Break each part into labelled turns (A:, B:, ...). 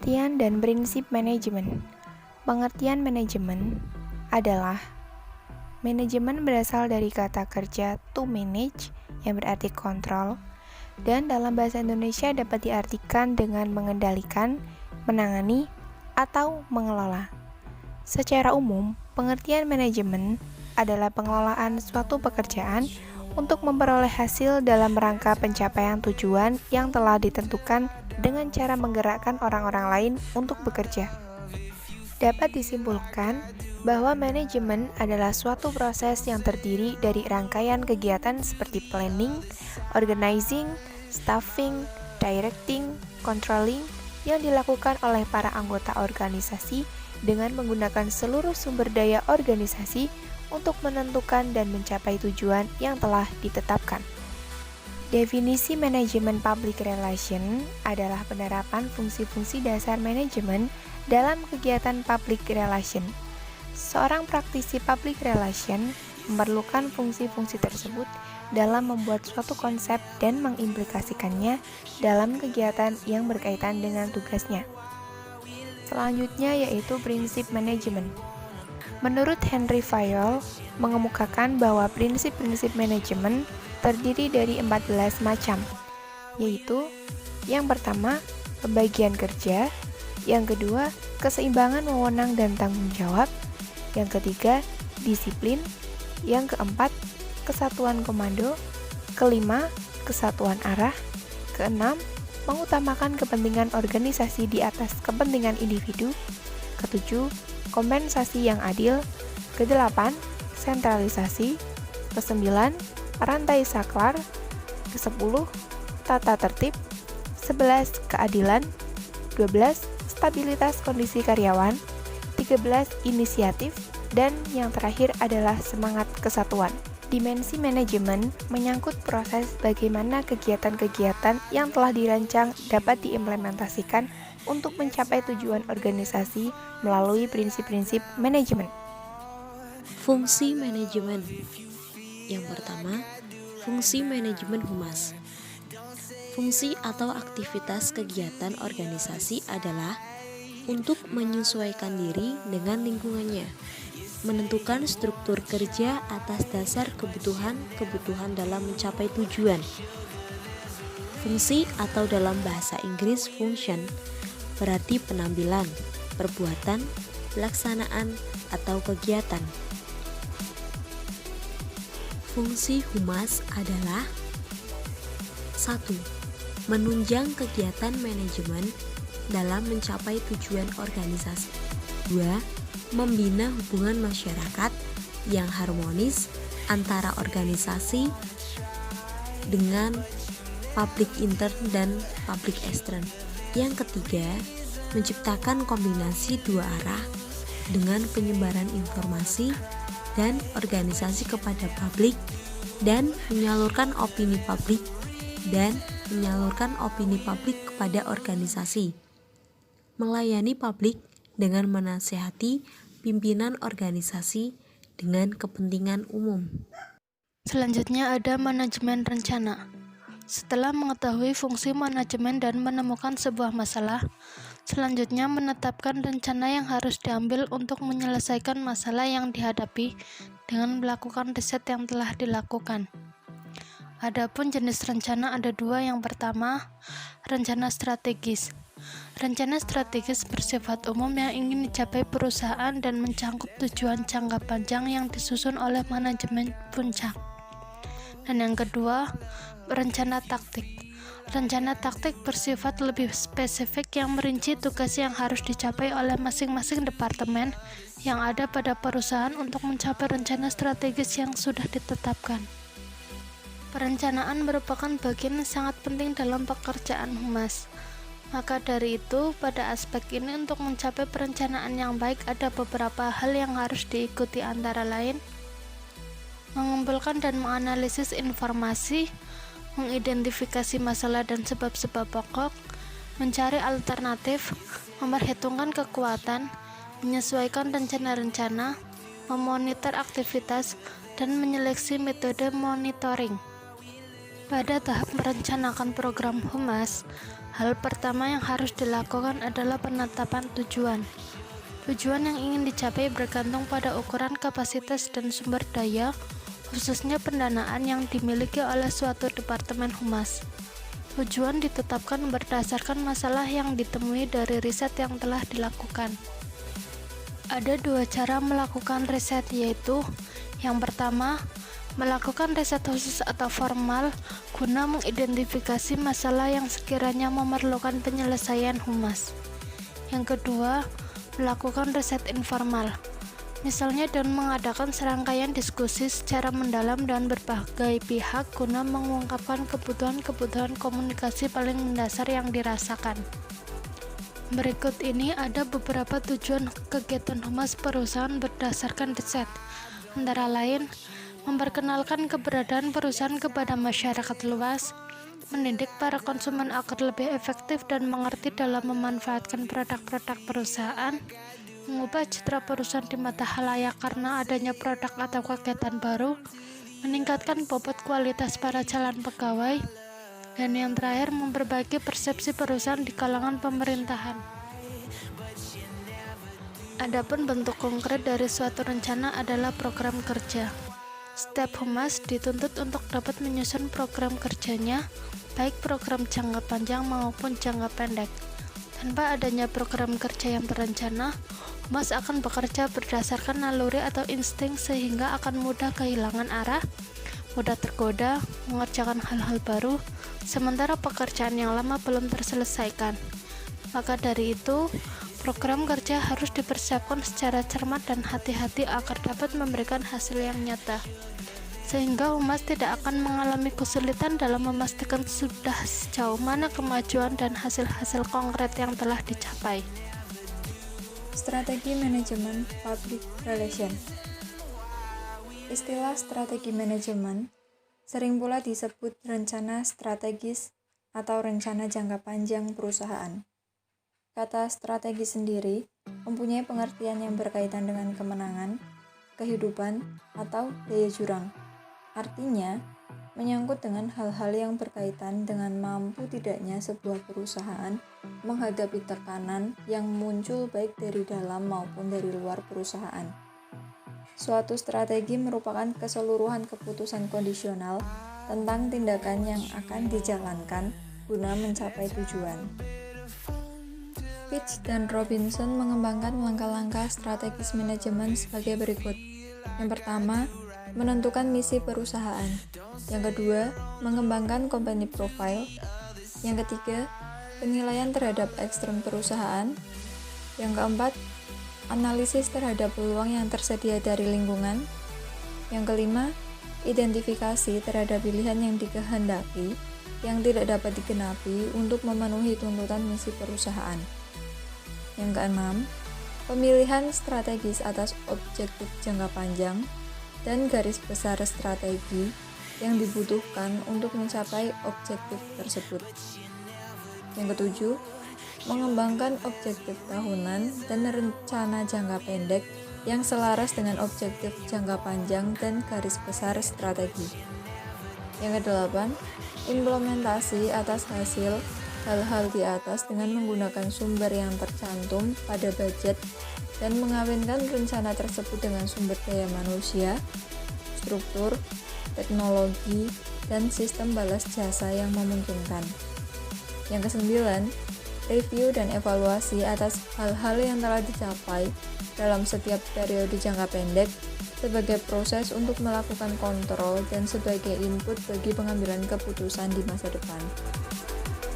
A: Pengertian dan prinsip manajemen. Pengertian manajemen adalah manajemen berasal dari kata kerja to manage yang berarti kontrol, dan dalam bahasa Indonesia dapat diartikan dengan mengendalikan, menangani, atau mengelola. Secara umum, pengertian manajemen adalah pengelolaan suatu pekerjaan untuk memperoleh hasil dalam rangka pencapaian tujuan yang telah ditentukan dengan cara menggerakkan orang-orang lain untuk bekerja. Dapat disimpulkan bahwa manajemen adalah suatu proses yang terdiri dari rangkaian kegiatan seperti planning, organizing, staffing, directing, controlling yang dilakukan oleh para anggota organisasi dengan menggunakan seluruh sumber daya organisasi untuk menentukan dan mencapai tujuan yang telah ditetapkan. Definisi manajemen public relation adalah penerapan fungsi-fungsi dasar manajemen dalam kegiatan public relation. Seorang praktisi public relation memerlukan fungsi-fungsi tersebut dalam membuat suatu konsep dan mengimplikasikannya dalam kegiatan yang berkaitan dengan tugasnya. Selanjutnya yaitu prinsip manajemen. Menurut Henry Fayol, mengemukakan bahwa prinsip-prinsip manajemen terdiri dari 14 macam, yaitu yang pertama, pembagian kerja, yang kedua, keseimbangan wewenang dan tanggung jawab, yang ketiga, disiplin, yang keempat, kesatuan komando, kelima, kesatuan arah, keenam, mengutamakan kepentingan organisasi di atas kepentingan individu, ketujuh, kompensasi yang adil, kedelapan, sentralisasi, kesembilan, rantai saklar, kesepuluh, tata tertib, 11, keadilan, 12, stabilitas kondisi karyawan, 13, inisiatif, dan yang terakhir adalah semangat kesatuan. Dimensi manajemen menyangkut proses bagaimana kegiatan-kegiatan yang telah dirancang dapat diimplementasikan untuk mencapai tujuan organisasi melalui prinsip-prinsip manajemen.
B: Fungsi manajemen. Yang pertama, fungsi manajemen humas. Fungsi atau aktivitas kegiatan organisasi adalah untuk menyesuaikan diri dengan lingkungannya, menentukan struktur kerja atas dasar kebutuhan dalam mencapai tujuan. Fungsi atau dalam bahasa Inggris function berarti penampilan, perbuatan, pelaksanaan, atau kegiatan. Fungsi humas adalah 1. Menunjang kegiatan manajemen dalam mencapai tujuan organisasi. 2. Membina hubungan masyarakat yang harmonis antara organisasi dengan public intern dan public extern. Yang ketiga, menciptakan kombinasi dua arah dengan penyebaran informasi dan organisasi kepada publik dan menyalurkan opini publik kepada organisasi. Melayani publik dengan menasihati pimpinan organisasi dengan kepentingan umum.
C: Selanjutnya ada manajemen rencana. Setelah mengetahui fungsi manajemen dan menemukan sebuah masalah, selanjutnya menetapkan rencana yang harus diambil untuk menyelesaikan masalah yang dihadapi dengan melakukan riset yang telah dilakukan. Adapun jenis rencana ada dua. Yang pertama, rencana strategis. Rencana strategis bersifat umum yang ingin dicapai perusahaan dan mencangkup tujuan jangka panjang yang disusun oleh manajemen puncak. Dan yang kedua, rencana taktik. Rencana taktik bersifat lebih spesifik yang merinci tugas yang harus dicapai oleh masing-masing departemen yang ada pada perusahaan untuk mencapai rencana strategis yang sudah ditetapkan. Perencanaan merupakan bagian yang sangat penting dalam pekerjaan humas. Maka dari itu, pada aspek ini untuk mencapai perencanaan yang baik ada beberapa hal yang harus diikuti, antara lain mengumpulkan dan menganalisis informasi, mengidentifikasi masalah dan sebab-sebab pokok, mencari alternatif, memperhitungkan kekuatan, menyesuaikan rencana-rencana, memonitor aktivitas, dan menyeleksi metode monitoring. Pada tahap merencanakan program humas, hal pertama yang harus dilakukan adalah penetapan tujuan. Tujuan yang ingin dicapai bergantung pada ukuran kapasitas dan sumber daya, khususnya pendanaan yang dimiliki oleh suatu departemen humas. Tujuan ditetapkan berdasarkan masalah yang ditemui dari riset yang telah dilakukan. Ada dua cara melakukan riset, yaitu yang pertama, melakukan riset khusus atau formal guna mengidentifikasi masalah yang sekiranya memerlukan penyelesaian humas. Yang kedua, melakukan riset informal, misalnya dengan mengadakan serangkaian diskusi secara mendalam dan berbagai pihak guna mengungkapkan kebutuhan-kebutuhan komunikasi paling mendasar yang dirasakan. Berikut ini ada beberapa tujuan kegiatan humas perusahaan berdasarkan riset, antara lain memperkenalkan keberadaan perusahaan kepada masyarakat luas, mendidik para konsumen agar lebih efektif dan mengerti dalam memanfaatkan produk-produk perusahaan, mengubah citra perusahaan di mata khalayak karena adanya produk atau kegiatan baru, meningkatkan bobot kualitas para calon pegawai, dan yang terakhir memperbaiki persepsi perusahaan di kalangan pemerintahan. Adapun bentuk konkret dari suatu rencana adalah program kerja. Setiap humas dituntut untuk dapat menyusun program kerjanya, baik program jangka panjang maupun jangka pendek. Tanpa adanya program kerja yang terencana, humas akan bekerja berdasarkan naluri atau insting sehingga akan mudah kehilangan arah, mudah tergoda, mengerjakan hal-hal baru, sementara pekerjaan yang lama belum terselesaikan. Maka dari itu, program kerja harus dipersiapkan secara cermat dan hati-hati agar dapat memberikan hasil yang nyata, sehingga humas tidak akan mengalami kesulitan dalam memastikan sudah sejauh mana kemajuan dan hasil-hasil konkret yang telah dicapai.
D: Strategi manajemen public relation. Istilah strategi manajemen sering pula disebut rencana strategis atau rencana jangka panjang perusahaan. Kata strategi sendiri mempunyai pengertian yang berkaitan dengan kemenangan, kehidupan, atau daya jurang. Artinya, menyangkut dengan hal-hal yang berkaitan dengan mampu tidaknya sebuah perusahaan menghadapi tekanan yang muncul baik dari dalam maupun dari luar perusahaan. Suatu strategi merupakan keseluruhan keputusan kondisional tentang tindakan yang akan dijalankan guna mencapai tujuan. Fitch dan Robinson mengembangkan langkah-langkah strategis manajemen sebagai berikut. Yang pertama, menentukan misi perusahaan. Yang kedua, mengembangkan company profile. Yang ketiga, penilaian terhadap ekstern perusahaan. Yang keempat, analisis terhadap peluang yang tersedia dari lingkungan. Yang kelima, identifikasi terhadap pilihan yang dikehendaki yang tidak dapat digenapi untuk memenuhi tuntutan misi perusahaan. Yang keenam, pemilihan strategis atas objektif jangka panjang dan garis besar strategi yang dibutuhkan untuk mencapai objektif tersebut. Yang ketujuh, mengembangkan objektif tahunan dan rencana jangka pendek yang selaras dengan objektif jangka panjang dan garis besar strategi. Yang kedelapan, implementasi atas hasil hal-hal di atas dengan menggunakan sumber yang tercantum pada budget dan mengawinkan rencana tersebut dengan sumber daya manusia, struktur, teknologi, dan sistem balas jasa yang memungkinkan. Yang kesembilan, review dan evaluasi atas hal-hal yang telah dicapai dalam setiap periode jangka pendek sebagai proses untuk melakukan kontrol dan sebagai input bagi pengambilan keputusan di masa depan.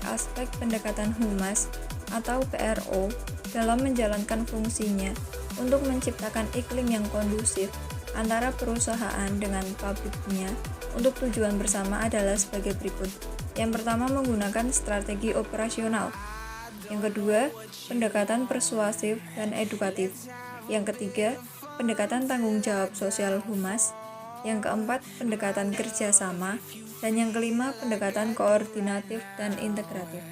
D: Aspek pendekatan humas atau PRO dalam menjalankan fungsinya untuk menciptakan iklim yang kondusif antara perusahaan dengan publiknya untuk tujuan bersama adalah sebagai berikut. Yang pertama, menggunakan strategi operasional. Yang kedua, pendekatan persuasif dan edukatif. Yang ketiga, pendekatan tanggung jawab sosial humas. Yang keempat, pendekatan kerjasama. Dan yang kelima, pendekatan koordinatif dan integratif.